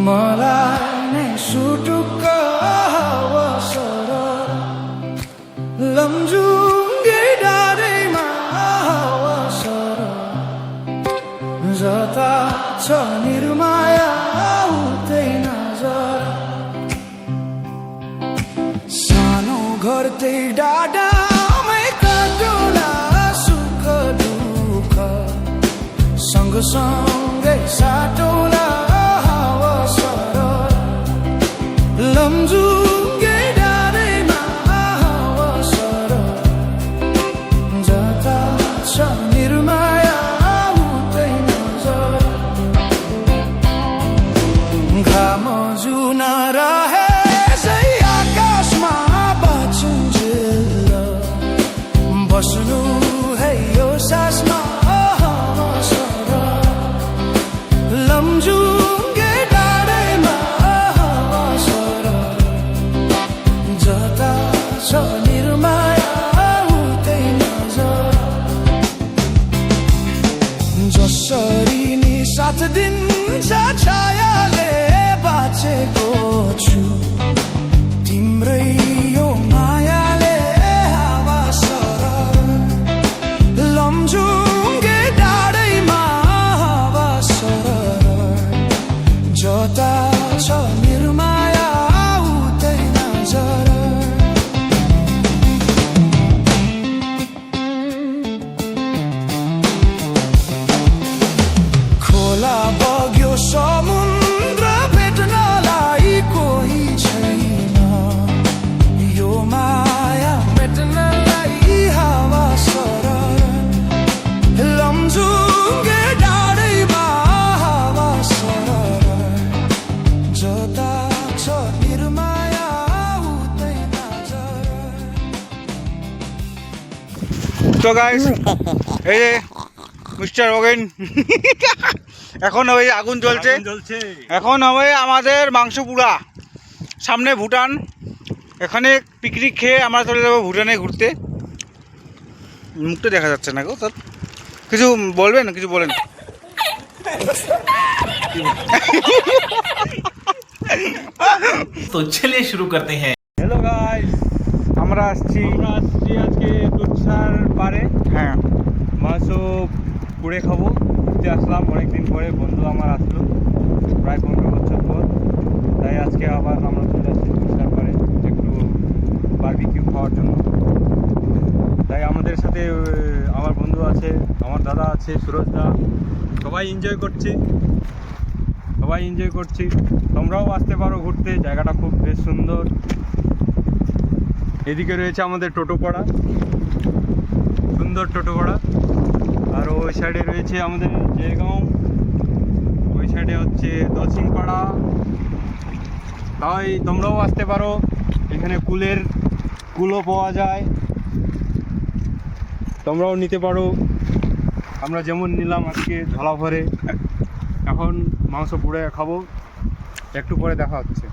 मलाई नै सुटुक्क हावासर लमजुङ्गे डाँडैमा हावासर जता छ निर्माया उतै नजर सानो घर त्यही डाँडामै काटुला सुख दुःख सँगसँगै साटौला लमजुङ्गे डाँडैमा हावासर जता छ निर्माया उतै नजर घाम जुन रहे सही आकाशमा बाँचिन्जेल बस्नु है यो सासमा हावासर लमजुङ्गे डाँडैमा जसरी नि साथ दिन्छ छायाले बाँचेको छु तिम्रै यो मायाले हावासर लमजुङ्गे डाँडैमा हावासर जता छ निर्माया उतै नजर खोला बग्यो समुद्र भेट्नलाई कोही छैन यो माया भेट्नलाई हावासर लमजुङ्गे डाँडैमा हावासर जता छ निर्माया उतै नजर। তো গাইস এই যে মিস্টার ওগেন এখন ওই আগুন জ্বলছে এখন হবে আমাদের মাংস পুরা সামনে ভুটান এখানে পিকনিক খেয়ে আমরা চলে যাবো ভুটানে ঘুরতে মুখটা দেখা যাচ্ছে না গো তার কিছু বলবেন কিছু বলেন तो चलिए शुरू करते हैं। হ্যালো গাইস আমরা আসছি আজকে তুলসার পারে হ্যাঁ মাছ পুড়ে খাবো ঘুরতে আসলাম অনেকদিন পরে বন্ধু আমার আসলো প্রায় 15 বছর পর তাই আজকে আবার আমরা চলে আসছি তুলসার পারে একটু বারবিকিউ খাওয়ার জন্য তাই আমাদের সাথে আমার বন্ধু আছে আমার দাদা আছে সুরজ দা সবাই এনজয় করছি তোমরাও আসতে পারো ঘুরতে জায়গাটা খুব বেশ সুন্দর এদিকে রয়েছে আমাদের টোটোপাড়া সুন্দর টোটোপাড়া আর ওই সাইডে রয়েছে আমাদের জেরগাঁও ওই সাইডে হচ্ছে দশিংপাড়া তাই তোমরাও আসতে পারো এখানে কুলও পাওয়া যায় তোমরাও নিতে পারো আমরা যেমন নিলাম আজকে ঝোলা ভরে এখন মাংস পুড়ে খাবো একটু পরে দেখা হচ্ছে।